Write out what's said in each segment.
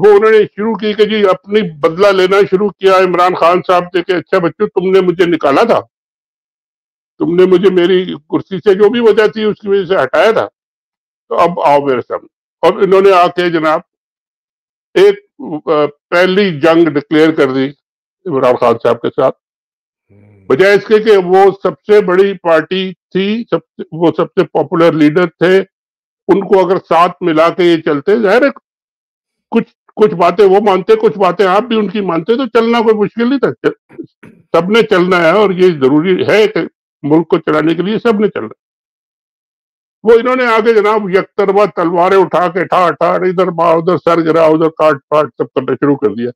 وہ انہوں نے شروع کی کہ جی اپنی بدلہ لینا شروع کیا عمران خان صاحب سے کہ اچھا بچوں تم نے مجھے نکالا تھا، تم نے مجھے میری کرسی سے جو بھی وجہ تھی اس کی وجہ سے ہٹایا تھا، تو اب آؤ میرے سامنے. اور انہوں نے آ کے جناب ایک پہلی جنگ ڈکلیئر کر دی عمران خان صاحب کے ساتھ، بجائے اس کے کہ وہ سب سے بڑی پارٹی تھی، وہ سب سے پاپولر لیڈر تھے، ان کو اگر ساتھ ملا کے یہ چلتے، ظاہر ہے کچھ باتیں وہ مانتے، کچھ باتیں آپ بھی ان کی مانتے، تو چلنا کوئی مشکل نہیں تھا. سب نے چلنا ہے اور یہ ضروری ہے کہ ملک کو چلانے کے لیے سب نے چلنا ہے. وہ انہوں نے آگے جناب یک طرفہ تلواریں اٹھا کے ٹھاڑ ٹھاڑ ادھر ادھر سر گرا ادھر کاٹ پاٹ سب کرنا شروع کر دیا.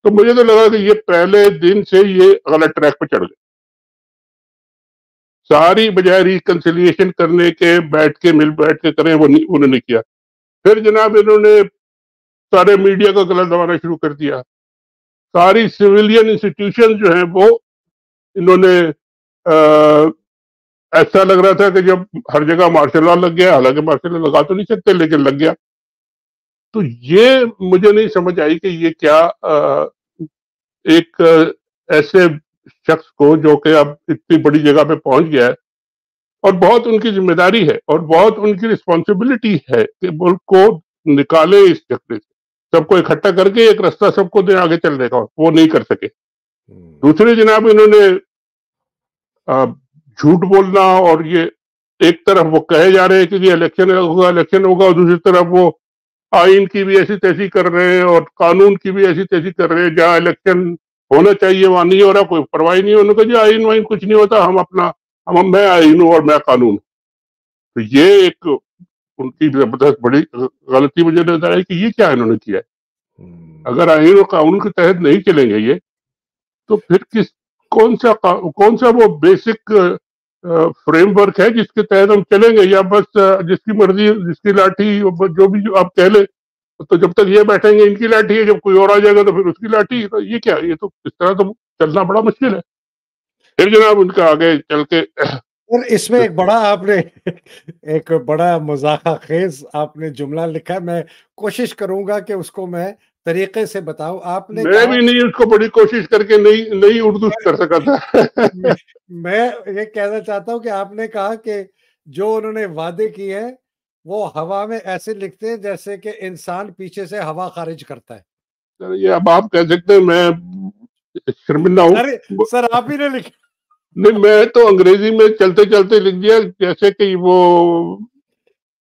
تو مجھے تو لگا کہ یہ پہلے دن سے یہ غلط ٹریک پہ چڑھ گئے. ساری بجائے ریکنسیلیشن کرنے کے بیٹھ کے کریں وہ انہوں نے کیا. پھر جناب انہوں نے سارے میڈیا کا گلا دبانا شروع کر دیا. ساری سویلین انسٹیٹیوشن جو ہیں وہ انہوں نے ایسا لگ رہا تھا کہ جب ہر جگہ مارشل لا لگ گیا، حالانکہ مارشل لا لگا تو نہیں سکتے لیکن لگ گیا. تو یہ مجھے نہیں سمجھ آئی کہ یہ کیا ایک ایسے شخص کو جو کہ اب اتنی بڑی جگہ پہ پہنچ گیا ہے اور بہت ان کی ذمہ داری ہے اور بہت ان کی رسپانسبلٹی ہے کہ ملک کو نکالے اس چکر سے، سب کو اکٹھا کر کے ایک راستہ سب کو دیں آگے چلنے کا، وہ نہیں کر سکے. دوسرے جناب انہوں نے جھوٹ بولنا، اور یہ ایک طرف وہ کہے جا رہے ہیں کہ یہ الیکشن ہوگا اور دوسری طرف وہ آئین کی بھی ایسی تیسی کر رہے ہیں اور قانون کی بھی ایسی تیسی کر رہے ہیں. جہاں الیکشن ہونا چاہیے وہاں نہیں ہو رہا، کوئی پرواہ نہیں. انہوں نے کہا جی آئین وائن کچھ نہیں ہوتا، میں آئین ہوں اور میں قانون. تو یہ ایک ان کی زبردست بڑی غلطی مجھے نظر آئی کہ یہ کیا انہوں نے کیا ہے. اگر آئین اور قانون کے تحت نہیں چلیں گے یہ، تو پھر کون سا وہ بیسک فریم ورک ہے جس کے تحت ہم چلیں گے، یا بس جس کی مرضی جس کی لاٹھی جو بھی آپ کہہ لیں. تو جب تک یہ بیٹھیں گے ان کی لاٹھی ہے، جب کوئی اور آ جائے گا تو پھر اس کی لاٹھی. تو یہ کیا، یہ تو اس طرح تو چلنا بڑا مشکل ہے. پھر جناب ان کا آگے چل کے اس میں ایک بڑا آپ نے ایک بڑا مزاح خیز آپ نے جملہ لکھا ہے، میں کوشش کروں گا کہ اس کو میں طریقے سے بتاؤں. آپ نے میں بھی نہیں اس کو بڑی کوشش کر کے نہیں اردو کر سکا تھا. میں یہ کہنا چاہتا ہوں کہ آپ نے کہا کہ جو انہوں نے وعدے کیے ہیں وہ ہوا میں ایسے لکھتے ہیں جیسے کہ انسان پیچھے سے ہوا خارج کرتا ہے. یہ اب آپ کہہ سکتے ہیں، میں شرمندہ ہوں. سر آپ ہی نے لکھا. نہیں، میں تو انگریزی میں چلتے چلتے لکھ دیا جیسے کہ وہ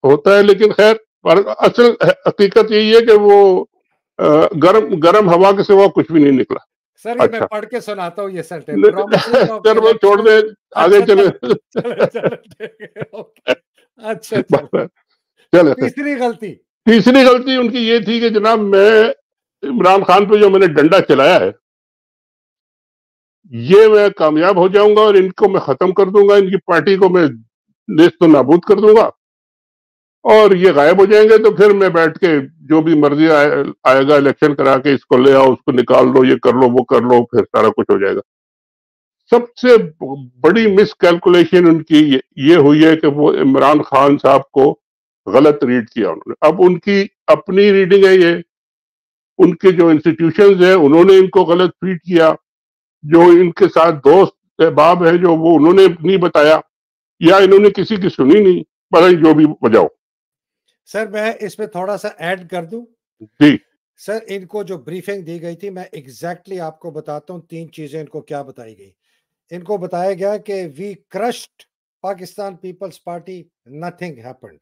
ہوتا ہے، لیکن خیر اصل حقیقت یہی ہے کہ وہ گرم ہوا کے سوا کچھ بھی نہیں نکلا. سر یہ میں پڑھ کے سناتا ہوں یہ سر وہ چھوڑ دیں، آگے چلے. اچھا چلے. تیسری غلطی ان کی یہ تھی کہ جناب میں عمران خان پہ جو میں نے ڈنڈا چلایا ہے یہ میں کامیاب ہو جاؤں گا اور ان کو میں ختم کر دوں گا، ان کی پارٹی کو میں نیست و نابود کر دوں گا اور یہ غائب ہو جائیں گے. تو پھر میں بیٹھ کے جو بھی مرضی آئے گا الیکشن کرا کے اس کو لے آؤ، اس کو نکال لو، یہ کر لو وہ کر لو، پھر سارا کچھ ہو جائے گا. سب سے بڑی مس کیلکولیشن ان کی یہ ہوئی ہے کہ وہ عمران خان صاحب کو غلط ریڈ کیا انہوں نے. اب ان کی اپنی ریڈنگ ہے، یہ ان کے جو انسٹیٹیوشنز ہیں انہوں نے ان کو غلط فیڈ کیا، جو ان کے ساتھ دوست احباب ہیں جو وہ انہوں نے نہیں بتایا، یا انہوں نے کسی کی سنی نہیں، پتہ نہیں جو بھی وجہ ہو. سر میں اس میں تھوڑا سا ایڈ کر دوں. جی سر ان کو جو بریفنگ دی گئی تھی میں ایگزیکٹلی آپ کو بتاتا ہوں 3 چیزیں ان کو کیا بتائی گئی. ان کو بتایا گیا کہ we crushed Pakistan Peoples Party, nothing happened.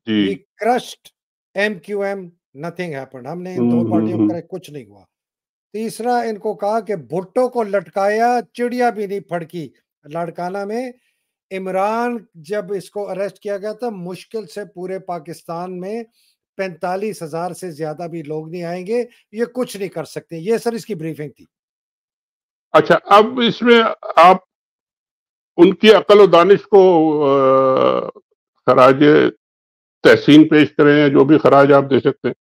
We crushed M Q M, nothing happened. ہم نے ان 2 پارٹیوں کو کرے کچھ نہیں ہوا. تیسرا ان کو کہا کہ بھٹو کو لٹکایا، چڑیا بھی نہیں پھڑکی. لاڑکانہ میں عمران جب اس کو اریسٹ کیا گیا تھا مشکل سے پورے پاکستان میں 45,000 سے زیادہ بھی لوگ نہیں آئیں گے، یہ کچھ نہیں کر سکتے. یہ سر اس کی بریفنگ تھی. اچھا، اب اس میں آپ ان کی عقل و دانش کو خراج تحسین پیش کریں، جو بھی خراج آپ دے سکتے ہیں،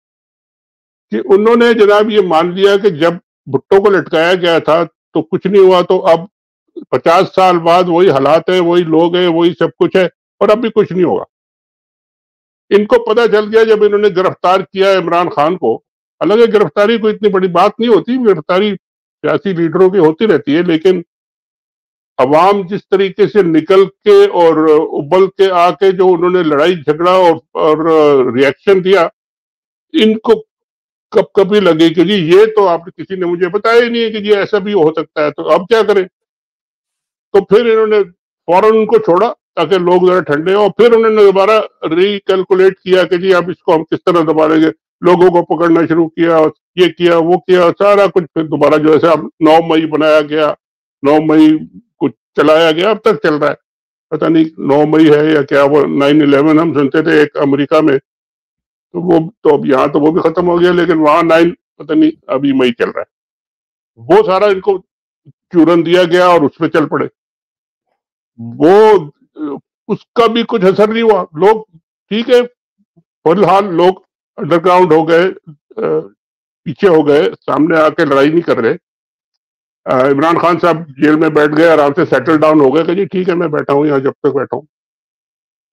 کہ انہوں نے جناب یہ مان لیا کہ جب بھٹو کو لٹکایا گیا تھا تو کچھ نہیں ہوا، تو اب 50 سال بعد وہی حالات ہیں، وہی لوگ ہیں، وہی سب کچھ ہے اور اب بھی کچھ نہیں ہوگا. ان کو پتہ چل گیا جب انہوں نے گرفتار کیا عمران خان کو حالانکہ گرفتاری کوئی اتنی بڑی بات نہیں ہوتی، گرفتاری سیاسی لیڈروں کی ہوتی رہتی ہے، لیکن عوام جس طریقے سے نکل کے اور ابل کے آ کے جو انہوں نے لڑائی جھگڑا اور ریئیکشن دیا، ان کو کبھی لگے کہ جی یہ تو آپ کسی نے مجھے بتایا ہی نہیں ہے کہ جی ایسا بھی ہو سکتا ہے، تو اب کیا کریں؟ تو پھر انہوں نے فوراً ان کو چھوڑا تاکہ لوگ ذرا ٹھنڈے ہوں، پھر انہوں نے دوبارہ ریکیلکولیٹ کیا کہ جی اب اس کو ہم کس طرح دبا لیں گے، لوگوں کو پکڑنا شروع کیا، یہ کیا وہ کیا، سارا کچھ پھر دوبارہ جو ہے 9 مئی بنایا گیا، 9 مئی کچھ چلایا گیا، اب تک چل رہا ہے، پتہ نہیں 9 مئی ہے یا کیا، وہ 9/11 ہم سنتے تھے ایک امریکہ میں، تو وہ تو اب یہاں تو وہ بھی ختم ہو گیا، لیکن وہاں 9 پتہ نہیں ابھی مئی چل رہا ہے، وہ سارا ان کو چورن دیا گیا اور اس پہ چل پڑے، وہ اس کا بھی کچھ اثر نہیں ہوا، لوگ ٹھیک ہے، فی الحال لوگ انڈر گراؤنڈ ہو گئے، پیچھے ہو گئے، سامنے آ کے لڑائی نہیں کر رہے، عمران خان صاحب جیل میں بیٹھ گئے، آرام سے سیٹل ڈاؤن ہو گئے کہ جی ٹھیک ہے میں بیٹھا ہوں یہاں جب تک بیٹھا ہوں،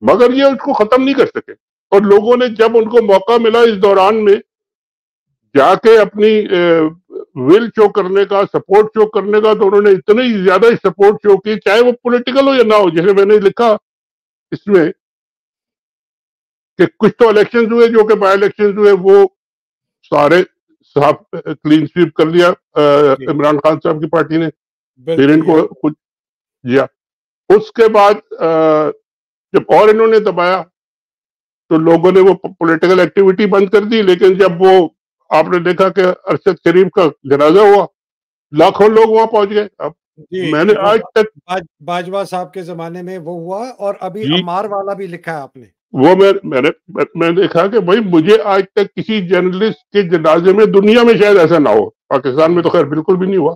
مگر یہ اس کو ختم نہیں کر سکے، اور لوگوں نے جب ان کو موقع ملا اس دوران میں جا کے اپنی ول شو کرنے کا، سپورٹ شو کرنے کا، تو انہوں نے اتنی زیادہ سپورٹ شو کی، چاہے وہ پولیٹیکل ہو یا نہ ہو، جیسے میں نے لکھا اس میں کہ کچھ تو الیکشنز ہوئے جو کہ بائی الیکشنز ہوئے، وہ سارے صاحب کلین سویپ کر لیا جی عمران خان صاحب کی پارٹی نے، پھر ان بالکل کو کچھ دیا، اس کے بعد جب اور انہوں نے دبایا تو لوگوں نے وہ پولیٹیکل ایکٹیویٹی بند کر دی، لیکن جب وہ آپ نے دیکھا کہ ارشد شریف کا جنازہ ہوا، لاکھوں لوگ وہاں پہنچ گئے، اب جی میں نے وہ آج تک باجوہ صاحب کے زمانے میں وہ ہوا، اور ابھی جی امار والا بھی لکھا ہے آپ نے؟ وہ میں نے دیکھا کہ بھائی مجھے آج تک کسی جرنلسٹ کے جنازے میں دنیا میں شاید ایسا نہ ہو، پاکستان میں تو خیر بالکل بھی نہیں ہوا،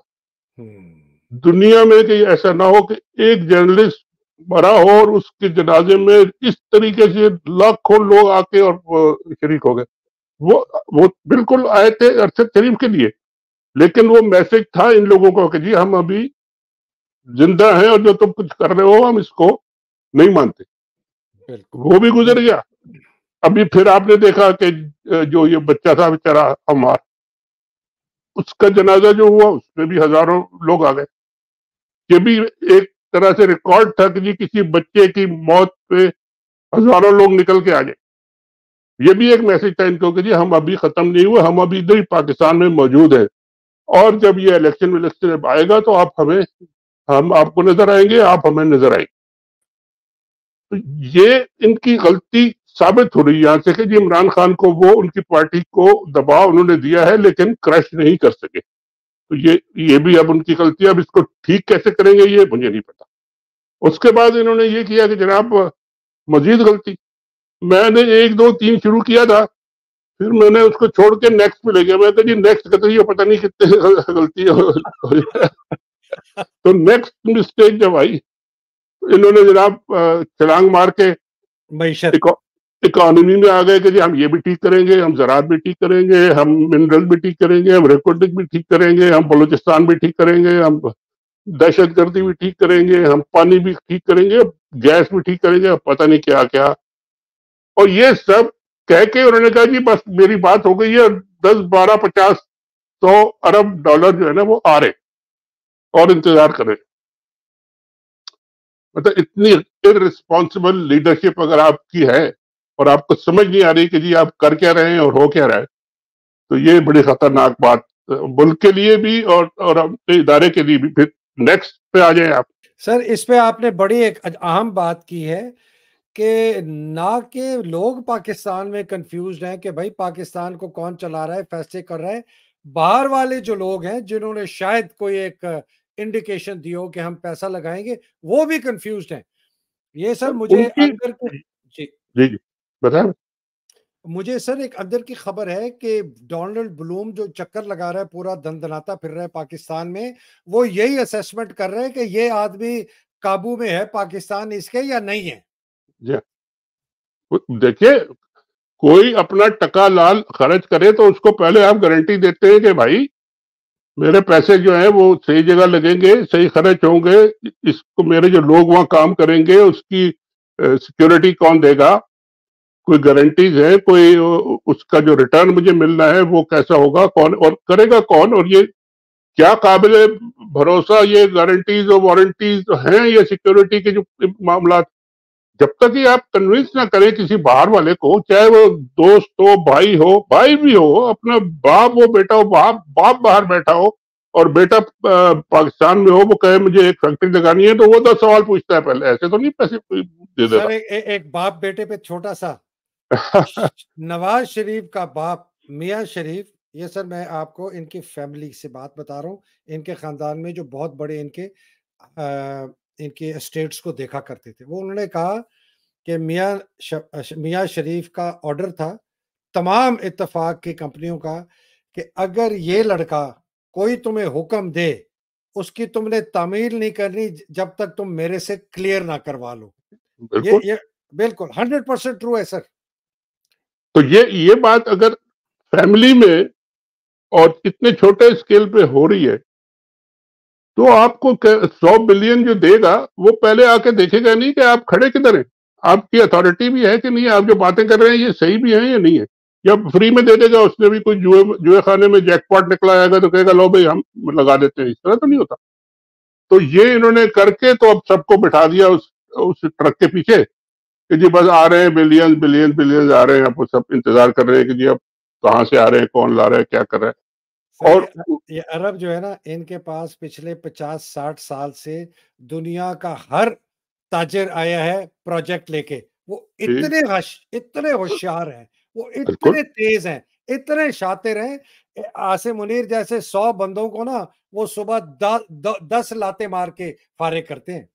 دنیا میں کہ ایسا نہ ہو کہ ایک جرنلسٹ مرا ہو اور اس کے جنازے میں اس طریقے سے لاکھوں لوگ آ کے اور شریک ہو گئے، وہ بالکل آئے تھے ارشد شریف کے لیے، لیکن وہ میسج تھا ان لوگوں کو کہ جی ہم ابھی زندہ ہیں اور جو تم کچھ کر رہے ہو ہم اس کو نہیں مانتے، بالکل وہ بھی گزر گیا، ابھی پھر آپ نے دیکھا کہ جو یہ بچہ تھا بیچارہ عمار، اس کا جنازہ جو ہوا اس میں بھی ہزاروں لوگ آ گئے، یہ بھی ایک طرح سے ریکارڈ تھا کہ جی کسی بچے کی موت پہ ہزاروں لوگ نکل کے آ جائیں، یہ بھی ایک میسج تھا ان کو کہ جی ہم ابھی ختم نہیں ہوئے، ہم ابھی ادھر ہی پاکستان میں موجود ہیں، اور جب یہ الیکشن آئے گا تو ہم آپ کو نظر آئیں گے، آپ ہمیں نظر آئیں گے، تو یہ ان کی غلطی ثابت ہو رہی ہے یہاں سے کہ جی عمران خان کو وہ ان کی پارٹی کو دباؤ انہوں نے دیا ہے لیکن کرش نہیں کر سکے، تو یہ بھی اب ان کی غلطی ہے، اب اس کو ٹھیک کیسے کریں گے یہ مجھے نہیں پتا، اس کے بعد انہوں نے یہ کیا کہ جناب مزید غلطی، میں نے 1 2 3 شروع کیا تھا، پھر میں نے اس کو چھوڑ کے نیکسٹ پہ لے گیا، میں کہا جی نیکسٹ کا تو یہ پتہ نہیں کتنے غلطی تو نیکسٹ مسٹیک جب آئی انہوں نے جناب چھلانگ مار کے معیشت اکانومی میں آ گئے کہ جی ہم یہ بھی ٹھیک کریں گے، ہم زراعت بھی ٹھیک کریں گے، ہم منرل بھی ٹھیک کریں گے، ہم ریکارڈنگ بھی ٹھیک کریں گے، ہم بلوچستان بھی ٹھیک کریں گے، ہم دہشت گردی بھی ٹھیک کریں گے، ہم پانی بھی ٹھیک کریں گے، گیس بھی ٹھیک کریں گے، پتہ نہیں کیا کیا، اور یہ سب کہہ کے انہوں نے کہا جی بس میری بات ہو گئی ہے، 10 12 50 100 ارب ڈالر جو ہے نا وہ آ رہے اور انتظار کریں، مطلب اتنی ارسپانسبل لیڈرشپ اگر آپ کی ہے اور آپ کو سمجھ نہیں آ رہی کہ جی آپ کر کیا رہے ہیں اور ہو کیا رہا ہے، تو یہ بڑی خطرناک بات ملک کے لیے بھی اور اپنے ادارے کے لیے بھی۔ پھر نیکسٹ پہ آ جائیں آپ۔ سر اس پہ آپ نے بڑی ایک اہم بات کی ہے کہ نہ کہ لوگ پاکستان میں کنفیوزڈ ہیں کہ بھائی پاکستان کو کون چلا رہا ہے، فیصلے کر رہا ہے، باہر والے جو لوگ ہیں جنہوں نے شاید کوئی ایک انڈیکیشن دی ہو کہ ہم پیسہ لگائیں گے، وہ بھی کنفیوزڈ ہیں۔ یہ سر مجھے ان کی اندر کے جی جی بتائیں۔ مجھے سر ایک اندر کی خبر ہے کہ ڈونلڈ بلوم جو چکر لگا رہا ہے، پورا دندناتا پھر رہا ہے پاکستان میں، وہ یہی اسیسمنٹ کر رہے ہیں کہ یہ آدمی قابو میں ہے پاکستان اس کے یا نہیں ہے۔ جی دیکھیے کوئی اپنا ٹکا لال خرچ کرے تو اس کو پہلے آپ گارنٹی دیتے ہیں کہ بھائی میرے پیسے جو ہیں وہ صحیح جگہ لگیں گے، صحیح خرچ ہوں گے، اس کو میرے جو لوگ وہاں کام کریں گے اس کی سیکیورٹی کون دے گا، کوئی گارنٹیز ہے, کوئی اس کا جو ریٹرن مجھے ملنا ہے وہ کیسا ہوگا, کون اور کرے گا کون, اور یہ کیا قابل بھروسہ یہ گارنٹیز اور وارنٹیز ہیں, یہ سیکیورٹی کے جو معاملات, جب تک یہ آپ کنونس نہ کریں کسی باہر والے کو, چاہے وہ دوست ہو, بھائی بھی ہو, اپنا باپ ہو, بیٹا ہو, باپ باہر بیٹھا ہو اور بیٹا پاکستان میں ہو, وہ کہے مجھے ایک فیکٹری لگانی ہے, تو وہ 10 سوال پوچھتا ہے پہلے, ایسے تو نہیں پیسے دے دے سر گا. ایک باپ بیٹے پہ چھوٹا سا, نواز شریف کا باپ میاں شریف, یہ سر میں آپ کو ان کی فیملی سے بات بتا رہا ہوں, ان کے خاندان میں جو بہت بڑے ان کے اسٹیٹس کو دیکھا کرتے تھے, وہ انہوں نے کہا کہ میاں شریف کا آرڈر تھا تمام اتفاق کی کمپنیوں کا کہ اگر یہ لڑکا کوئی تمہیں حکم دے اس کی تم نے تعمیل نہیں کرنی جب تک تم میرے سے کلیئر نہ کروا لو. بالکل. یہ بالکل 100% ٹرو ہے سر. تو یہ بات اگر فیملی میں اور اتنے چھوٹے اسکیل پہ ہو رہی ہے, تو آپ کو 100 بلین جو دے گا وہ پہلے آ کے دیکھے گا نہیں کہ آپ کھڑے کدھر ہیں, آپ کی اتھارٹی بھی ہے کہ نہیں, آپ جو باتیں کر رہے ہیں یہ صحیح بھی ہیں یا نہیں ہے, یا فری میں دے دے گا, اس نے بھی کوئی جوئے خانے میں جیک پاٹ نکلا آئے گا تو کہے گا لو بھائی ہم لگا دیتے ہیں, اس طرح تو نہیں ہوتا. تو یہ انہوں نے کر کے تو اب سب کو بٹھا دیا اس ٹرک کے پیچھے کہ جی بس آ رہے ہیں بلین آ رہے ہیں, اب سب انتظار کر رہے ہیں کہ جی اب کہاں سے آ رہے ہیں, کون لا رہا ہے, کیا کر رہا ہے. سر اور یہ عرب جو ہے نا, ان کے پاس پچھلے 50-60 سال سے دنیا کا ہر تاجر آیا ہے پروجیکٹ لے کے, وہ اتنے ہوشیار ہیں, وہ بالکل اتنے تیز ہیں, اتنے شاطر ہیں. عاصم منیر جیسے 100 بندوں کو نا وہ صبح 10 لاتے مار کے فارغ کرتے ہیں.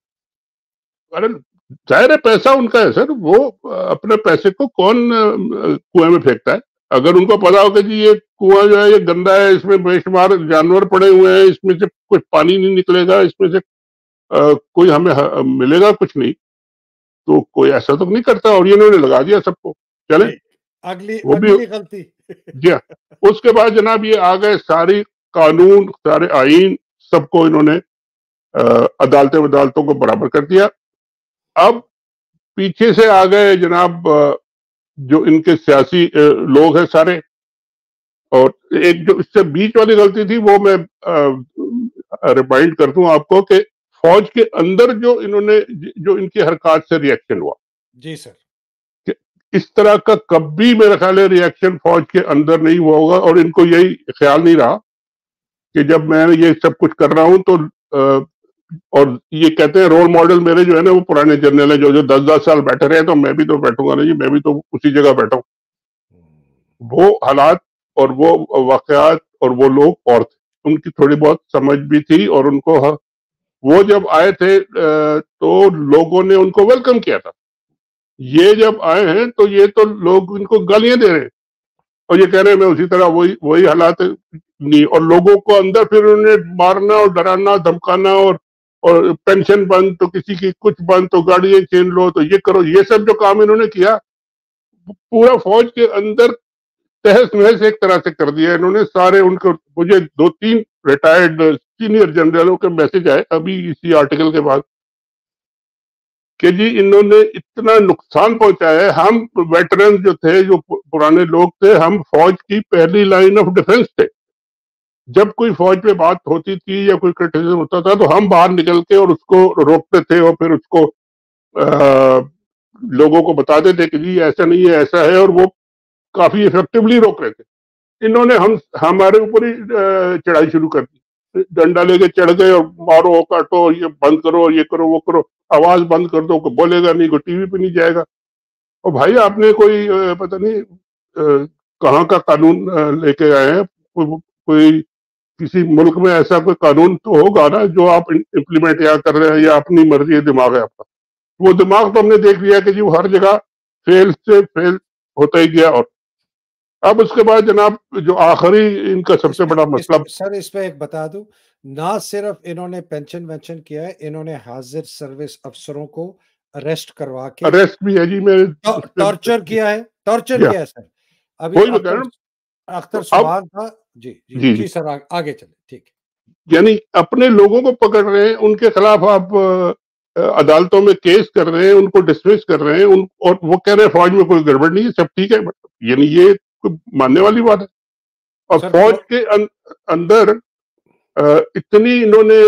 ظاہر ہے پیسہ ان کا ہے سر, وہ اپنے پیسے کو کون کنویں میں پھینکتا ہے. اگر ان کو پتا ہو کہ جی یہ کنواں جو ہے یہ گندا ہے, اس میں بے شمار جانور پڑے ہوئے ہیں, اس میں سے کچھ پانی نہیں نکلے گا, اس میں سے کوئی ہمیں ملے گا کچھ نہیں, تو کوئی ایسا تو نہیں کرتا. اور یہ انہوں نے لگا دیا سب کو, چلیں وہ بھی. اگلی غلطی. جی ہاں, اس کے بعد جناب یہ آ گئے, ساری قانون سارے آئین سب کو انہوں نے عدالتوں کو برابر کر دیا. اب پیچھے سے آ گئے جناب جو ان کے سیاسی لوگ ہیں سارے, اور ایک جو اس سے بیچ والی غلطی تھی وہ میں ریمائنڈ کر دوں آپ کو کہ فوج کے اندر جو ان کی حرکات سے ریئیکشن ہوا. جی سر. کہ اس طرح کا کبھی میرا خیال ہے ریئیکشن فوج کے اندر نہیں ہوا ہوگا, اور ان کو یہی خیال نہیں رہا کہ جب میں یہ سب کچھ کر رہا ہوں تو اور یہ کہتے ہیں رول ماڈل میرے جو ہے نا وہ پرانے جنرل ہیں جو 10 سال بیٹھے رہے, تو میں بھی تو بیٹھوں گا نہیں, میں بھی تو اسی جگہ بیٹھا ہوں. وہ حالات اور وہ واقعات اور وہ لوگ اور تھے, ان کی تھوڑی بہت سمجھ بھی تھی, اور ان کو وہ جب آئے تھے تو لوگوں نے ان کو ویلکم کیا تھا. یہ جب آئے ہیں تو یہ تو لوگ ان کو گالیاں دے رہے ہیں اور یہ کہہ رہے ہیں میں اسی طرح وہی حالات نہیں, اور لوگوں کو اندر پھر انہوں نے مارنا اور ڈرانا دھمکانا, اور پینشن بند تو کسی کی کچھ بند, تو گاڑیاں چھین لو, تو یہ کرو, یہ سب جو کام انہوں نے کیا پورا فوج کے اندر تہس نہس ایک طرح سے کر دیا انہوں نے سارے. ان کو مجھے 2-3 ریٹائرڈ سینئر جنرلوں کے میسج آئے ابھی اسی آرٹیکل کے بعد کہ جی انہوں نے اتنا نقصان پہنچایا ہے. ہم ویٹرن جو تھے, جو پرانے لوگ تھے, ہم فوج کی پہلی لائن آف ڈیفنس تھے. جب کوئی فوج پہ بات ہوتی تھی یا کوئی کرٹیسزم ہوتا تھا تو ہم باہر نکل کے اور اس کو روکتے تھے, اور پھر اس کو لوگوں کو بتاتے تھے کہ جی ایسا نہیں ہے, ایسا ہے, اور وہ کافی ایفیکٹولی روک رہے تھے. انہوں نے ہمارے اوپر ہی چڑھائی شروع کر دی, ڈنڈا لے کے چڑھ گئے اور مارو کاٹو, یہ بند کرو, یہ کرو, وہ کرو, آواز بند کر دو, کوئی بولے گا نہیں, کوئی ٹی وی پہ نہیں جائے گا. اور بھائی آپ نے کوئی پتہ نہیں کہاں کا قانون لے کے آئے ہیں, کوئی کسی ملک میں ایسا کوئی قانون تو ہوگا نا جو آپ امپلیمنٹ یا کر رہے ہیں, یا اپنی مرضی دماغ ہے آپ کا. وہ دماغ تو ہم نے دیکھ لیا کہ جی وہ ہر جگہ فیل سے فیل ہوتا ہی گیا. اور اب اس کے بعد جناب جو آخری ان کا سب سے بڑا مسئلہ, سر اس پہ ایک بتا دوں, نہ صرف انہوں نے پینشن وینشن کیا ہے, انہوں نے حاضر سروس افسروں کو اریسٹ کروا کے اریسٹ بھی ہے جی, میں ٹارچر کیا ہے سر. ابھی وہی بتا رہا ہوں. اختر تو اب سبحان تھا. جی سر آگے چلے. ٹھیک ہے. یعنی اپنے لوگوں کو پکڑ رہے ہیں, ان کے خلاف آپ عدالتوں میں کیس کر رہے ہیں، ان کو ڈسمس کر رہے ہیں، اور وہ کہہ رہے ہیں فوج میں کوئی گڑبڑ نہیں ہے، سب ٹھیک ہے. یعنی یہ کوئی ماننے والی بات ہے؟ اور سر فوج کے اندر اتنی انہوں نے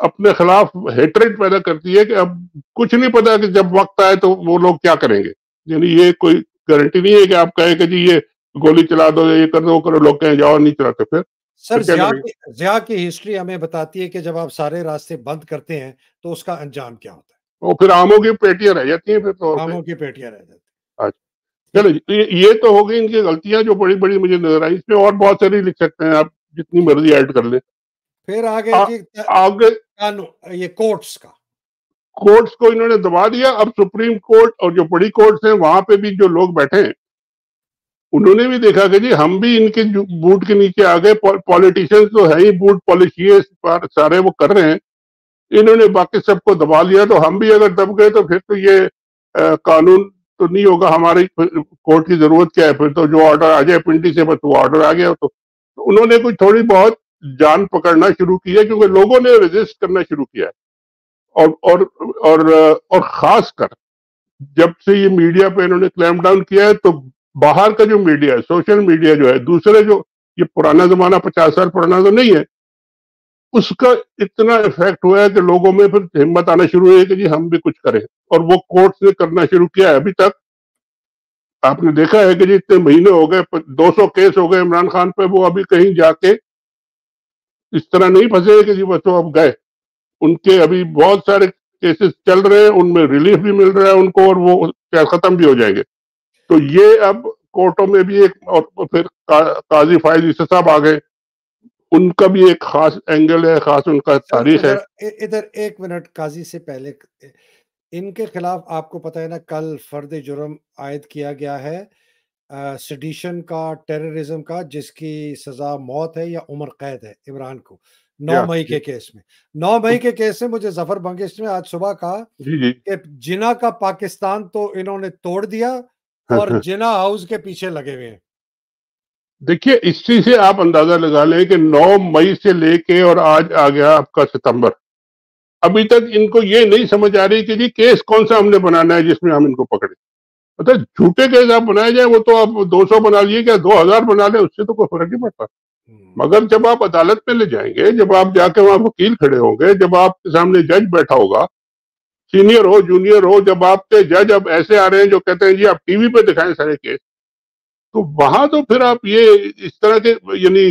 اپنے خلاف ہیٹریٹ پیدا کرتی ہے کہ اب کچھ نہیں پتا کہ جب وقت آئے تو وہ لوگ کیا کریں گے. یعنی یہ کوئی گارنٹی نہیں ہے کہ آپ کہیں کہ جی یہ گولی چلا دو، یہ کر دو، وہ کرو، لوگ کہیں جاؤ، نہیں چلاتے. سر پھر کیا کریں گے؟ ضیاء کی ہسٹری ہمیں بتاتی ہے کہ جب آپ سارے راستے بند کرتے ہیں تو اس کا انجام کیا ہوتا ہے؟ وہ پھر آموں کی پیٹیاں رہ جاتی ہیں پھر طور پہ. آموں کی پیٹیاں رہ جاتی اچھا چلو، یہ تو ہو گئی ان کی غلطیاں جو بڑی بڑی مجھے نظر آئی. اس میں اور بہت ساری لکھ سکتے ہیں آپ، جتنی مرضی ایڈ کر لیں. پھر آگے کی آگے قانون، یہ کورٹس کا، کورٹس کو انہوں نے دبا دیا. اب سپریم کورٹ اور جو بڑی کورٹس ہیں وہاں پہ بھی جو لوگ بیٹھے ہیں انہوں نے بھی دیکھا کہ جی ہم بھی ان کے بوٹ کے نیچے آ گئے. پولیٹیشینز تو ہے ہی بوٹ پالیشیے سارے وہ کر رہے ہیں، انہوں نے باقی سب کو دبا لیا. تو ہم بھی اگر دب گئے تو پھر تو یہ قانون تو نہیں ہوگا. ہماری کورٹ کی ضرورت کیا ہے؟ پھر تو جو آرڈر آ جائے پنڈی سے، بس وہ آرڈر آ گیا. تو انہوں نے کچھ تھوڑی بہت جان پکڑنا شروع کی ہے، کیونکہ لوگوں نے ریزسٹ کرنا شروع کیا ہے. اور خاص کر جب سے یہ میڈیا پہ انہوں نے کلیم ڈاؤن کیا ہے تو باہر کا جو میڈیا ہے، سوشل میڈیا جو ہے، دوسرے جو یہ پرانا زمانہ 50 سال پرانا تو نہیں ہے، اس کا اتنا افیکٹ ہوا ہے کہ لوگوں میں پھر ہمت آنا شروع ہوئی کہ جی ہم بھی کچھ کریں. اور وہ کورٹ نے کرنا شروع کیا ہے. ابھی تک آپ نے دیکھا ہے کہ جی اتنے مہینے ہو گئے، 200 کیس ہو گئے عمران خان پہ. وہ ابھی کہیں جا کے اس طرح نہیں پھنسے کہ جی بس وہ اب گئے. ان کے ابھی بہت سارے کیسز چل رہے ہیں، ان میں ریلیف بھی مل رہا ہے ان کو، اور وہ ختم بھی ہو جائیں گے. تو یہ اب کورٹوں میں بھی ایک، اور پھر قاضی فائز عیسی صاحب آ گئے، ان کا بھی ایک خاص اینگل ہے، خاص ان کا سر تاریخ ہے. ادھر ایک منٹ، قاضی سے پہلے ان کے خلاف آپ کو پتہ ہے نا کل فرد جرم عائد کیا گیا ہے سیڈیشن کا، ٹیررزم کا، جس کی سزا موت ہے یا عمر قید ہے عمران کو، 9 مئی کے کیس میں. 9 مئی کے کیس میں مجھے ظفر بنگش نے آج صبح کہا جی کہ جنا کا پاکستان تو انہوں نے توڑ دیا اور جنا ہاؤس کے پیچھے لگے ہوئے ہیں. دیکھیے اس چیز سے آپ اندازہ لگا لیں کہ 9 مئی سے لے کے اور آج آ گیا آپ کا ستمبر، ابھی تک ان کو یہ نہیں سمجھ آ رہی کہ جی کیس کون سا ہم نے بنانا ہے جس میں ہم ان کو پکڑیں. مطلب جھوٹے کیس آپ بنائے جائیں، وہ تو آپ 200 بنا لیے، کیا 2000 بنا لیں، اس سے تو کوئی فرق نہیں پڑتا. مگر جب آپ عدالت میں لے جائیں گے، جب آپ جا کے وہاں وکیل کھڑے ہوں گے، جب آپ کے سامنے جج بیٹھا ہوگا، سینئر ہو جونیئر ہو، جب آپ کے جج اب ایسے آ رہے ہیں جو کہتے ہیں جی آپ ٹی وی پہ دکھائیں سارے کیس، تو وہاں تو پھر آپ یہ اس طرح کے یعنی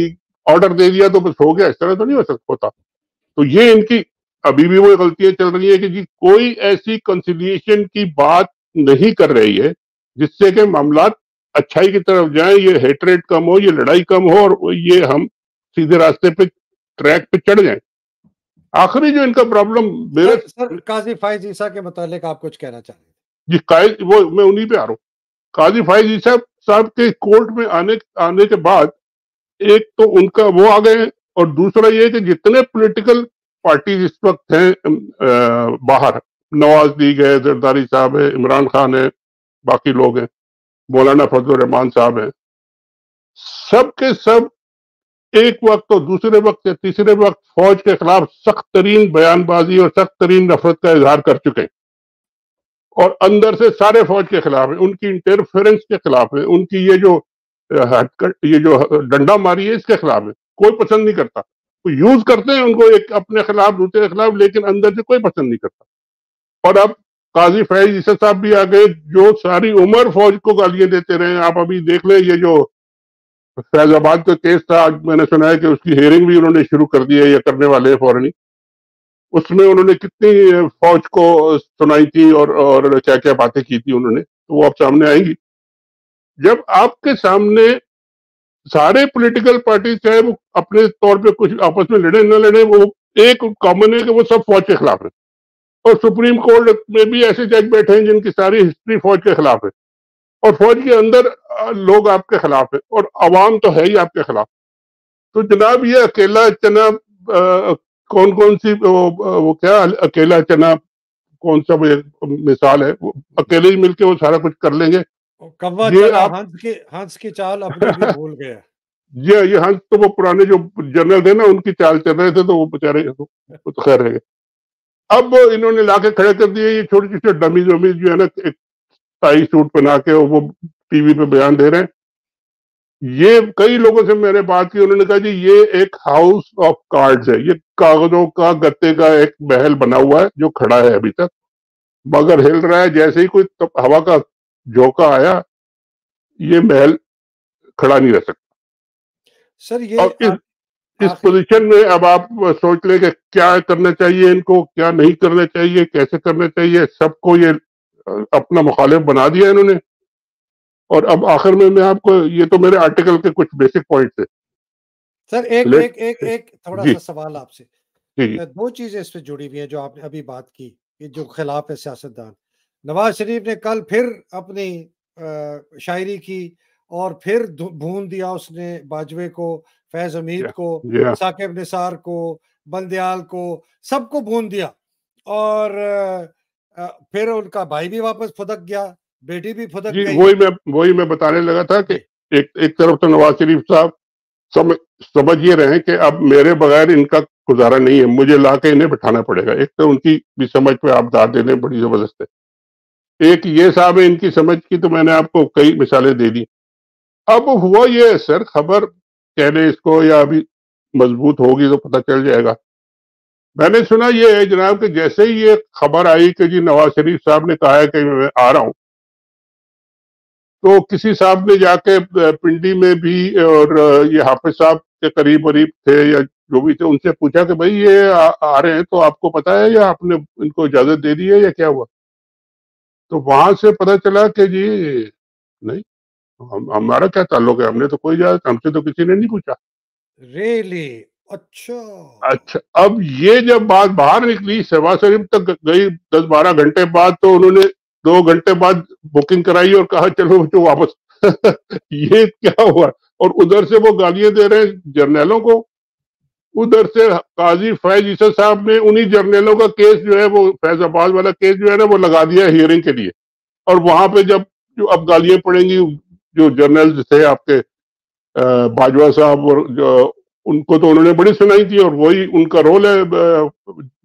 آرڈر دے دیا تو بس ہو گیا، اس طرح تو نہیں ہو سکتا ہوتا. تو یہ ان کی ابھی بھی وہ غلطیاں چل رہی ہیں کہ جی کوئی ایسی کنسیلیشن کی بات نہیں کر رہی ہے جس سے کہ معاملات اچھائی کی طرف جائیں، یہ ہیٹریٹ کم ہو، یہ لڑائی کم ہو، اور یہ ہم سیدھے راستے پہ ٹریک پہ چڑھ جائیں. آخری جو ان کا پرابلم میرے سر قاضی فائز عیسیٰ کے متعلق آپ کچھ کہنا چاہیں گے؟ جی قائد، وہ میں انہی پہ آ رہا ہوں. قاضی فائز عیسیٰ صاحب کے کورٹ میں آنے کے بعد ایک تو ان کا وہ آ گئے، اور دوسرا یہ کہ جتنے پولیٹیکل پارٹیز اس وقت ہیں باہر، نواز لیگ ہے، زرداری صاحب ہے، عمران خان ہے، باقی لوگ ہیں، مولانا فضل الرحمان صاحب ہیں، سب کے سب ایک وقت اور دوسرے وقت یا تیسرے وقت فوج کے خلاف سخت ترین بیان بازی اور سخت ترین نفرت کا اظہار کر چکے ہیں. اور اندر سے سارے فوج کے خلاف ہیں، ان کی انٹرفیرنس کے خلاف ہیں، ان کی یہ جو ڈنڈا ماری ہے اس کے خلاف ہے. کوئی پسند نہیں کرتا. یوز کرتے ہیں ان کو ایک اپنے خلاف، دوسرے کے خلاف، لیکن اندر سے کوئی پسند نہیں کرتا. اور اب قاضی فیض عیسی صاحب بھی آ گئے جو ساری عمر فوج کو گالیاں دیتے رہے ہیں. آپ ابھی دیکھ لیں یہ جو فیض آباد کا کیس تھا، آج میں نے سنا ہے کہ اس کی ہیئرنگ بھی انہوں نے شروع کر دی ہے یا کرنے والے ہیں فوراً. اس میں انہوں نے کتنی فوج کو سنائی تھی اور کیا کیا باتیں کی تھی انہوں نے، تو وہ اب سامنے آئیں گی. جب آپ کے سامنے سارے پولیٹیکل پارٹی چاہے وہ اپنے طور پہ کچھ آپس میں لڑے نہ لڑے، وہ ایک کامن ہے کہ وہ سب فوج کے خلاف ہے. اور سپریم کورٹ میں بھی ایسے جج بیٹھے ہیں جن کی ساری ہسٹری فوج کے خلاف ہے، اور فوج کے اندر لوگ آپ کے خلاف ہیں، اور عوام تو ہے ہی آپ کے خلاف. تو جناب یہ اکیلا چنا کون سی وہ کیا اکیلا چنا کون سا مثال ہے، وہ اکیلے ہی مل کے وہ سارا کچھ کر لیں گے. کوا یہ چنا آپ ہنس کی چال اپنی بھی بھول گیا. یہ ہنس تو وہ پرانے جو جنرل تھے نا ان کی چال چل رہے تھے، تو وہ بیچارے تو خیر ہے. اب انہوں نے لا کے کھڑے کر دیے یہ چھوٹی چھوٹی ڈمیز ومیز جو ہے نا، ایک ٹائی سوٹ پہنا کے وہ ٹی وی پہ بیان دے رہے ہیں. یہ کئی لوگوں سے میں نے بات کی، انہوں نے کہا جی یہ ایک ہاؤس آف کارڈز ہے، یہ کاغذوں کا گتے کا ایک محل بنا ہوا ہے جو کھڑا ہے ابھی تک، مگر ہل رہا ہے. جیسے ہی کوئی ہوا کا جھونکا آیا یہ محل کھڑا نہیں رہ سکتا. سر اور یہ اس آخری پوزیشن میں اب آپ سوچ لیں کہ کیا کرنا چاہیے ان کو، کیا نہیں کرنا چاہیے، کیسے کرنا چاہیے. سب کو یہ اپنا مخالف بنا دیا انہوں نے. اور اب آخر میں آپ کو، یہ تو میرے آرٹیکل کے کچھ بیسک پوائنٹ تھے. سر ایک تھوڑا جی سا سوال آپ سے. جی دو چیزیں اس پہ جڑی ہوئی ہیں جو آپ نے ابھی بات کی کہ جو خلاف ہے سیاستدان. نواز شریف نے کل پھر اپنی شاعری کی اور پھر بھون دیا اس نے باجوے کو، فیض حمید کو، جی ہاں ثاقب نثار کو، بلدیال کو، سب کو بھون دیا. اور پھر ان کا بھائی بھی واپس پھدک گیا، بیٹی بھی پھدک جی گئی. وہی میں بتانے لگا تھا کہ جی ایک طرف تو نواز شریف صاحب سمجھ یہ رہے کہ اب میرے بغیر ان کا گزارا نہیں ہے، مجھے لا کے انہیں بٹھانا پڑے گا. ایک تو ان کی بھی سمجھ پہ آپ داد دے دیں بڑی زبردست ہے. ایک یہ صاحب ہے ان کی سمجھ کی، تو میں نے آپ کو کئی مثالیں دے دی. اب ہوا یہ ہے سر، خبر کہہ لیں اس کو یا ابھی مضبوط ہوگی تو پتہ چل جائے گا. میں نے سنا یہ ہے جناب کہ جیسے ہی یہ خبر آئی کہ جی نواز شریف صاحب نے کہا ہے کہ میں آ رہا ہوں، تو کسی صاحب نے جا کے پنڈی میں بھی، اور یہ حافظ صاحب کے قریب تھے یا جو بھی تھے، ان سے پوچھا کہ بھائی یہ آ رہے ہیں تو آپ کو پتا ہے یا آپ نے ان کو اجازت دے دی ہے یا کیا ہوا. تو وہاں سے پتہ چلا کہ جی نہیں، ہمارا کیا تعلق ہے، ہم نے تو کوئی اجازت، ہم سے تو کسی نے نہیں پوچھا. ریئلی؟ اچھا. اچھا، اب یہ جب بات باہر نکلی شہباز شریف تک گئی 10-12 گھنٹے بعد، تو انہوں نے 2 گھنٹے بعد بکنگ کرائی اور کہا چلو تو واپس. یہ کیا ہوا؟ اور ادھر سے وہ گالیاں دے رہے ہیں جرنیلوں کو، ادھر سے قاضی فیض عیسی صاحب نے انہی جرنیلوں کا کیس جو ہے، وہ فیض آباد والا کیس جو ہے نا، وہ لگا دیا ہیئرنگ کے لیے. اور وہاں پہ جب جو اب گالیاں پڑیں گی، جو جرنیل تھے آپ کے باجوہ صاحب، اور جو ان کو تو انہوں نے بڑی سنائی تھی، اور وہی ان کا رول ہے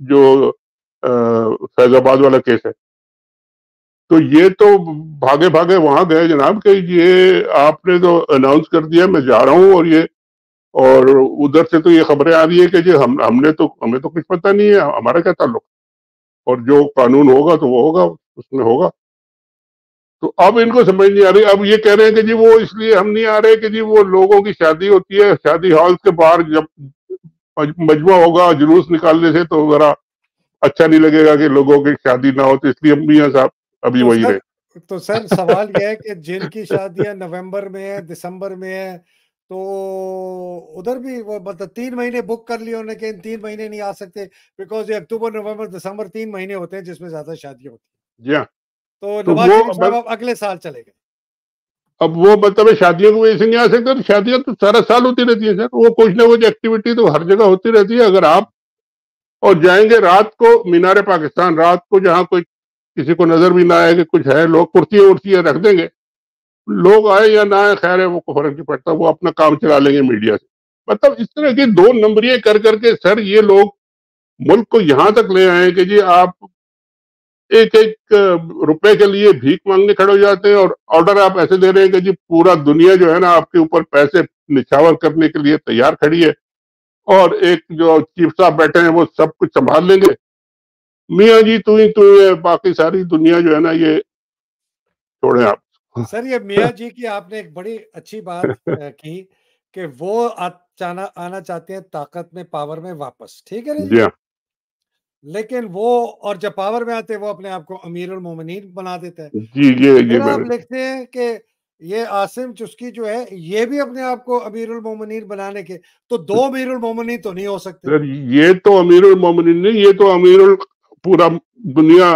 جو فیض آباد والا کیس ہے. تو یہ تو بھاگے بھاگے وہاں گئے جناب کہ یہ آپ نے تو اناؤنس کر دیا میں جا رہا ہوں، اور ادھر سے تو یہ خبریں آ رہی ہے کہ جی ہمیں تو کچھ پتہ نہیں ہے، ہمارا کیا تعلق، اور جو قانون ہوگا تو وہ ہوگا، اس میں ہوگا. تو اب ان کو سمجھ نہیں آ رہی. اب یہ کہہ رہے ہیں کہ جی وہ اس لیے ہم نہیں آ رہے کہ جی وہ لوگوں کی شادی ہوتی ہے، شادی ہال کے باہر جب مجمع ہوگا جلوس نکالنے سے تو ذرا اچھا نہیں لگے گا کہ لوگوں کی شادی نہ ہو، تو اس لیے میاں صاحب ابھی وہی رہے. تو سر سوال یہ ہے کہ جن کی شادیاں نومبر میں ہے، دسمبر میں ہے، تو ادھر بھی وہ مطلب 3 مہینے بک کر لیے انہوں نے کہ ان 3 مہینے نہیں آ سکتے، بیکاز یہ اکتوبر نومبر دسمبر 3 مہینے ہوتے ہیں جس میں زیادہ شادیاں ہوتی ہیں. جی ہاں. تو تو نواز شریف صاحب اب اگلے سال چلے گئے. اب وہ مطلب شادیوں کی وجہ سے نہیں آ سکتا، شادیاں تو سارا سال ہوتی رہتی ہیں سر، وہ کچھ نہ کچھ ایکٹیویٹی تو ہر جگہ ہوتی رہتی ہے. اگر آپ اور جائیں گے رات کو مینار پاکستان، رات کو جہاں کوئی کسی کو نظر بھی نہ آئے کہ کچھ ہے، لوگ کرسیاں ورسیاں رکھ دیں گے، لوگ آئے یا نہ آئے خیر ہے، وہ کو فرق نہیں پڑتا، وہ اپنا کام چلا لیں گے میڈیا سے. مطلب اس طرح کی 2 نمبریاں کر کے سر یہ لوگ ملک کو یہاں تک لے آئے کہ جی آپ ایک روپے کے لیے بھیک مانگنے کھڑے ہو جاتے ہیں، اور آرڈر آپ ایسے دے رہے ہیں کہ جی پورا دنیا جو ہے نا آپ کے اوپر پیسے نچھاور کرنے کے لیے تیار کھڑی ہے، اور ایک جو چیف صاحب بیٹھے ہیں وہ سب کچھ سنبھال لیں گے. میاں جی تو ہے، باقی ساری دنیا جو ہے نا یہ چھوڑیں آپ. سر یہ میاں جی کی آپ نے ایک بڑی اچھی بات کی کہ وہ آنا چاہتے ہیں طاقت میں، پاور میں واپس، ٹھیک ہے نا جی. جی ہاں لیکن وہ، اور جب پاور میں آتے وہ اپنے آپ کو امیر المومنین بنا دیتا ہے. جی، یہ پھر میں آپ نے لکھتے ہیں کہ یہ عاصم چسکی جو ہے یہ بھی اپنے آپ کو امیر المومنین بنانے کے، تو 2 امیر المومنین تو نہیں ہو سکتے. سر یہ تو امیر المومنین نہیں، یہ تو پورا دنیا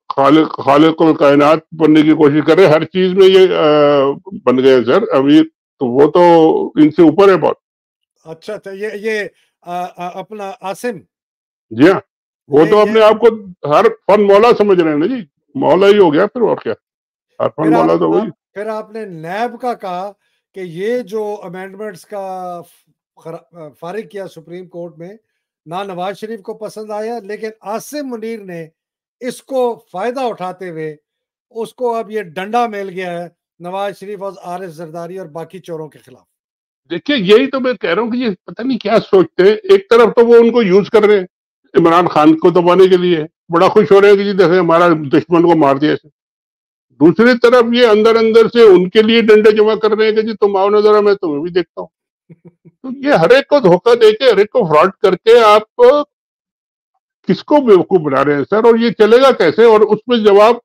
خالق الکائنات بننے کی کوشش کر رہے، ہر چیز میں یہ بن گئے سر امیر، تو وہ تو ان سے اوپر ہے بہت. اچھا یہ اپنا عاصم، جی ہاں، وہ تو یہ اپنے آپ کو ہر فن مولا سمجھ رہے ہیں نا جی، مولا ہی ہو گیا پھر، اور کیا، ہر فن پھر مولا تو وہی. پھر آپ نے نیب کا کہا کہ یہ جو امینڈمنٹس کا فارغ کیا سپریم کورٹ میں، نہ نواز شریف کو پسند آیا، لیکن عاصم منیر نے اس کو فائدہ اٹھاتے ہوئے اس کو اب یہ ڈنڈا مل گیا ہے نواز شریف اور عارف زرداری اور باقی چوروں کے خلاف. دیکھیے یہی تو میں کہہ رہا ہوں کہ یہ پتہ نہیں کیا سوچتے ہیں. ایک طرف تو وہ ان کو یوز کر رہے ہیں عمران خان کو دبانے کے لیے، بڑا خوش ہو رہے ہیں کہ جی دیکھیں ہمارا دشمن کو مار دیا ایسے. دوسری طرف یہ اندر اندر سے ان کے لیے ڈنڈے جمع کر رہے ہیں کہ جی تم آؤ نظر میں تمہیں بھی دیکھتا ہوں. تو یہ ہر ایک کو دھوکہ دے کے، ہر ایک کو فراڈ کر کے آپ کس کو بیوقوف بنا رہے ہیں سر؟ اور یہ چلے گا کیسے؟ اور اس میں جواب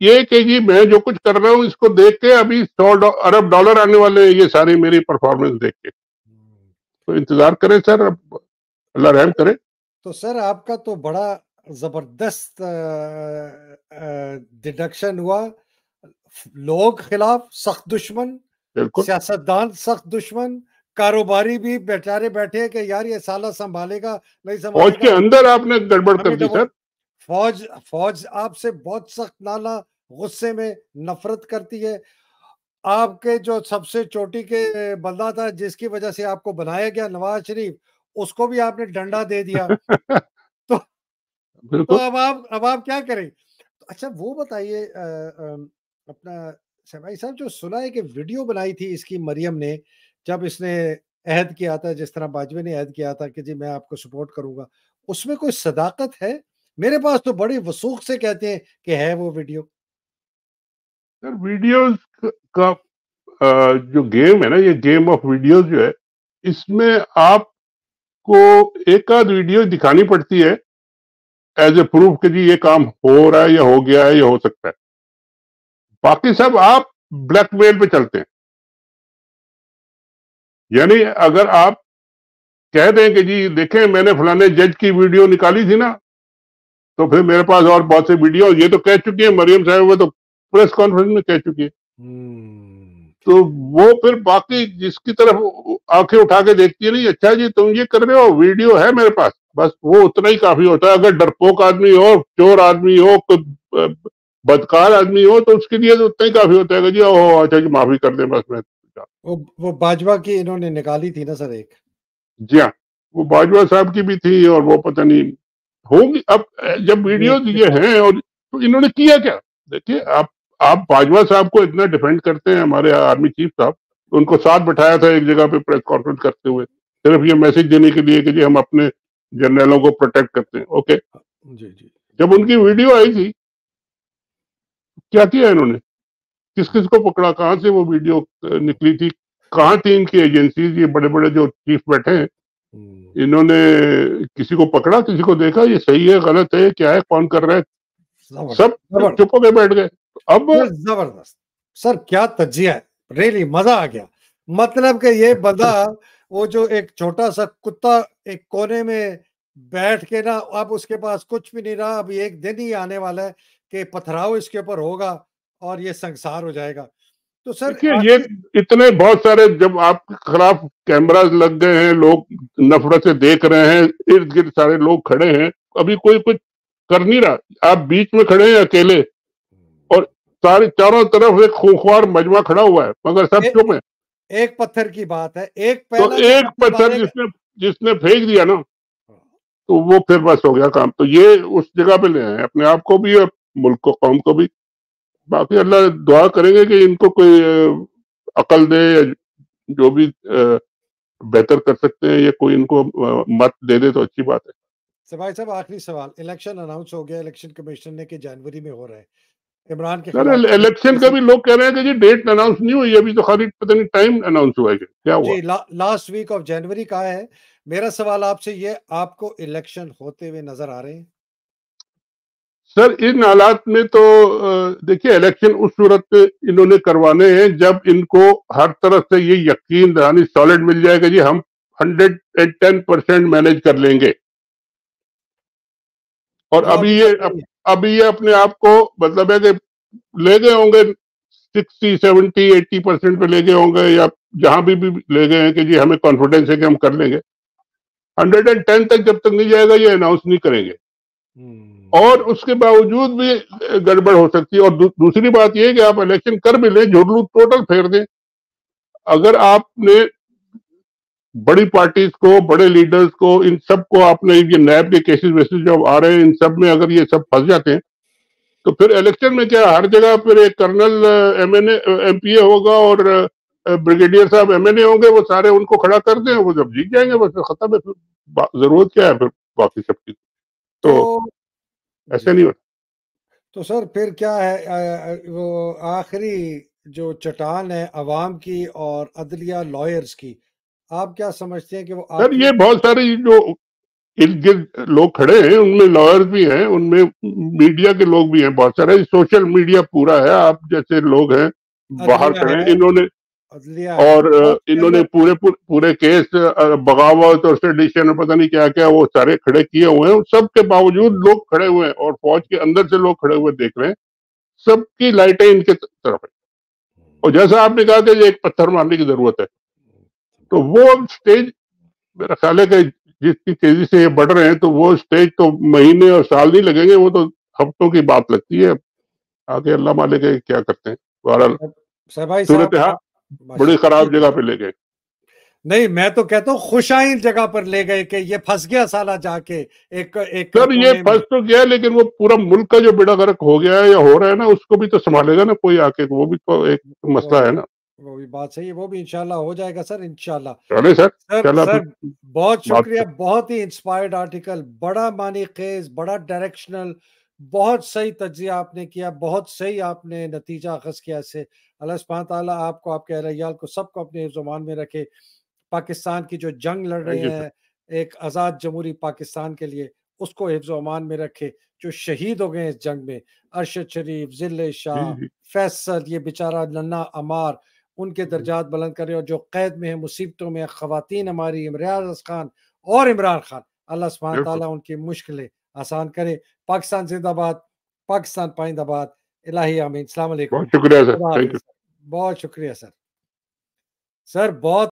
یہ کہ جی میں جو کچھ کر رہا ہوں اس کو دیکھ کے ابھی 100 ارب ڈالر آنے والے ہیں یہ ساری میری پرفارمنس دیکھ کے. تو انتظار کریں سر، اللہ رحم کرے. تو سر آپ کا تو بڑا زبردست ڈیڈکشن ہوا. لوگ خلاف سخت دشمن، بالکل سیاستدان سخت دشمن، کاروباری بھی بیچارے بیٹھے کہ یار یہ سالہ سنبھالے گا نہیں فوج سنبھالے کے گا. اندر آپ نے گڑبڑ کر دی سر. فوج آپ سے بہت سخت نالا غصے میں نفرت کرتی ہے. آپ کے جو سب سے چوٹی کے بندہ تھا جس کی وجہ سے آپ کو بنایا گیا نواز شریف، اس کو بھی آپ نے ڈنڈا دے دیا. تو بالکل اب آپ کیا کریں؟ اچھا وہ بتائیے اپنا بھائی صاحب، جو سنا ہے کہ ویڈیو بنائی تھی اس کی مریم نے جب اس نے عہد کیا تھا، جس طرح باجوے نے عہد کیا تھا کہ جی میں آپ کو سپورٹ کروں گا، اس میں کوئی صداقت ہے؟ میرے پاس تو بڑی وثوق سے کہتے ہیں کہ ہے وہ ویڈیو. سر ویڈیوز کا جو گیم ہے نا، یہ گیم آف ویڈیوز جو ہے، اس میں آپ کو ایک آدھ ویڈیو دکھانی پڑتی ہے ایز اے پروف کہ جی یہ کام ہو رہا ہے یا ہو گیا ہے یا ہو سکتا ہے. باقی سب آپ بلیک میل پہ چلتے ہیں. یعنی اگر آپ کہہ دیں کہ جی دیکھیں میں نے فلانے جج کی ویڈیو نکالی تھی نا، تو پھر میرے پاس اور بہت سے ویڈیو یہ تو کہہ چکی ہے مریم صاحب، وہ تو پریس کانفرنس میں کہہ چکی ہے. تو وہ پھر باقی جس کی طرف آنکھیں اٹھا کے دیکھتی ہے، نہیں اچھا جی تم یہ کر رہے ہو، ویڈیو ہے میرے پاس، بس وہ اتنا ہی کافی ہوتا ہے. اگر ڈرپوک آدمی ہو، چور آدمی ہو، بدکار آدمی ہو، تو اس کے لیے تو اتنا ہی کافی ہوتا ہے کہ جی اچھا جی معافی کر دیں بس میں. وہ باجوہ کی انہوں نے نکالی تھی نا سر ایک. جی ہاں، وہ باجوہ صاحب کی بھی تھی اور وہ پتہ نہیں ہوگی. اب جب ویڈیوز یہ ہیں اور تو انہوں نے کیا کیا؟ دیکھیے آپ باجوہ صاحب کو اتنا ڈیفینڈ کرتے ہیں، ہمارے آرمی چیف صاحب، ان کو ساتھ بٹھایا تھا ایک جگہ پہ پریس کانفرنس کرتے ہوئے، صرف یہ میسج دینے کے لیے کہ جی ہم اپنے جنرلوں کو پروٹیکٹ کرتے ہیں. اوکے، جی جب ان کی ویڈیو آئی تھی کیا انہوں نے؟ کس کس کو پکڑا؟ کہاں سے وہ ویڈیو نکلی تھی؟ کہاں تھی ان کی ایجنسیز؟ یہ بڑے بڑے جو چیف بیٹھے ہیں، انہوں نے کسی کو پکڑا؟ کسی کو دیکھا یہ صحیح ہے غلط ہے کیا ہے کون کر رہا ہے؟ سب چپ ہو کے بیٹھ گئے. اب زبردست سر، کیا تجزیہ ہے، ریلی مزہ آ گیا. مطلب کہ یہ بندہ وہ جو ایک چھوٹا سا کتا ایک کونے میں بیٹھ کے نا، اب اس کے پاس کچھ بھی نہیں رہا. اب ایک دن ہی آنے والا ہے کہ پتھراؤ اس کے اوپر ہوگا اور یہ سنسار ہو جائے گا. تو سر دیکھیے یہ اتنے بہت سارے جب آپ کے خلاف کیمراز لگ گئے ہیں، لوگ نفرت سے دیکھ رہے ہیں، ارد گرد سارے لوگ کھڑے ہیں، ابھی کوئی کچھ کر نہیں رہا. آپ بیچ میں کھڑے ہیں اکیلے اور سارے چاروں طرف ایک خونخوار مجمع کھڑا ہوا ہے مگر سب چپ ہیں. ایک پتھر کی بات ہے، ایک تو ایک پتھر جس نے پھینک دیا نا، تو وہ پھر بس ہو گیا کام. تو یہ اس جگہ پہ لے آئے اپنے آپ کو بھی اور ملک کو قوم کو بھی. باقی اللہ دعا کریں گے کہ ان کو کوئی عقل دے یا جو بھی بہتر کر سکتے ہیں، یا کوئی ان کو مت دے دے تو اچھی بات ہے. بھائی صاحب آخری سوال، الیکشن اناؤنس ہو گیا، الیکشن کمیشن نے کہ جنوری میں ہو رہا ہے عمران کے سر خلاف. الیکشن کا بھی لوگ کہہ رہے ہیں کہ جی ڈیٹ اناؤنس نہیں ہوئی ابھی، تو خالی پتہ نہیں ٹائم اناؤنس ہوا ہے کیا ہوا. جی لاسٹ ویک آف جنوری کا ہے. میرا سوال آپ سے یہ، آپ کو الیکشن ہوتے ہوئے نظر آ رہے ہیں؟ سر ان حالات میں تو دیکھیے الیکشن اس صورت پہ انہوں نے کروانے ہیں جب ان کو ہر طرف سے یہ یقین دہانی سالڈ مل جائے گا جی ہم 110% مینج کر لیں گے. اور ابھی یہ اپنے آپ کو مطلب ہے کہ لے گئے ہوں گے 60, 70, 80% پہ لے گئے ہوں گے، یا جہاں بھی لے گئے ہیں کہ جی ہمیں کانفیڈنس ہے کہ ہم کر لیں گے. 110 تک جب تک نہیں جائے گا یہ اناؤنس نہیں کریں گے. اور اس کے باوجود بھی گڑبڑ ہو سکتی ہے. اور دوسری بات یہ کہ آپ الیکشن کر بھی لیں، جھرلو ٹوٹل پھیر دیں. اگر آپ نے بڑی پارٹیز کو، بڑے لیڈرز کو، ان سب کو آپ نے یہ نیب کے کیسز ویسز جو آ رہے ہیں ان سب میں اگر یہ سب پھنس جاتے ہیں تو پھر الیکشن میں کیا ہر جگہ پھر ایک کرنل ایم پی اے ہوگا اور بریگیڈیئر صاحب ایم این اے ہوں گے، وہ سارے ان کو کھڑا کر دیں، وہ جب جیت جائیں گے بس ختم ہے، پھر ضرورت کیا ہے پھر باقی سب کی؟ تو تو ایسے جی نہیں ہوتا. تو سر پھر کیا ہے وہ آخری جو چٹان ہے عوام کی اور عدلیہ لائرز کی، آپ کیا سمجھتے ہیں کہ وہ سر آخری یہ بہت سارے جو ارد گرد لوگ کھڑے ہیں ان میں لائرز بھی ہیں، ان میں میڈیا کے لوگ بھی ہیں، بہت سارے سوشل میڈیا پورا ہے، آپ جیسے لوگ ہیں باہر عدلیہ کھڑے ہیں، ہے، انہوں نے عدلیہ ہے اور اور اس کے انہوں نے اندر پورے کیس بغاوت اور سیڈیشن اور پتہ نہیں کیا کیا وہ سارے کھڑے کیے ہوئے ہیں، سب کے باوجود لوگ کھڑے ہوئے ہیں اور فوج کے اندر سے لوگ کھڑے ہوئے دیکھ رہے ہیں، سب کی لائٹیں ان کے طرف ہیں. اور جیسا آپ نے کہا کہ ایک پتھر مارنے کی ضرورت ہے، تو وہ سٹیج میرا خیال ہے کہ جس کی تیزی سے یہ بڑھ رہے ہیں تو وہ سٹیج تو مہینے اور سال نہیں لگیں گے، وہ تو ہفتوں کی بات لگتی ہے. آگے اللہ مالک ہے کیا کرتے ہیں. بہرحال سر بھائی صاحب صورتحال بڑی ماشاءاللہ خراب ٹھیک ہے جگہ سر. پہ لے گئے. نہیں میں تو کہتا ہوں خوشائن جگہ پر لے گئے کہ یہ پھنس گیا سالہ جا کے ایک سر یہ کونے میں. پھنس تو گیا لیکن وہ پورا ملک کا جو بیڑا غرق ہو گیا ہے یا ہو رہا ہے نا اس کو بھی تو سنبھالے گا نا کوئی آ کے، وہ بھی تو ایک وہ مسئلہ ہے نا. وہ بھی بات صحیح ہے، وہ بھی انشاءاللہ ہو جائے گا سر انشاءاللہ. چلے سر، سر چلا پھر سر بہت بات شکریہ، بہت ہی انسپائرڈ آرٹیکل، بڑا معنی خیز، بڑا ڈائریکشنل، بہت صحیح تجزیہ آپ نے کیا، بہت صحیح آپ نے نتیجہ اخذ کیا اس سے. اللہ سبحانہ تعالیٰ آپ کو، آپ کے اہل عیال کو، سب کو اپنے حفظ و امان میں رکھے. پاکستان کی جو جنگ لڑ تھینک رہے یو سر. ہیں ایک آزاد جمہوری پاکستان کے لیے، اس کو حفظ و امان میں رکھے. جو شہید ہو گئے اس جنگ میں، ارشد شریف، ذل جی شاہ، جی فیصل، یہ بیچارہ ننھا عمار، ان کے درجات بلند کرے. اور جو قید میں ہیں، مصیبتوں میں، خواتین ہماری ریاض خان اور عمران خان، اللہ سبحانہ بالکل. تعالیٰ ان کی مشکلیں آسان کرے. پاکستان زندہ باد، پاکستان پائندہ باد. الہی آمین. السلام علیکم. بہت شکریہ سر، خدا تھینک یو. حافظ. بہت شکریہ سر. سر بہت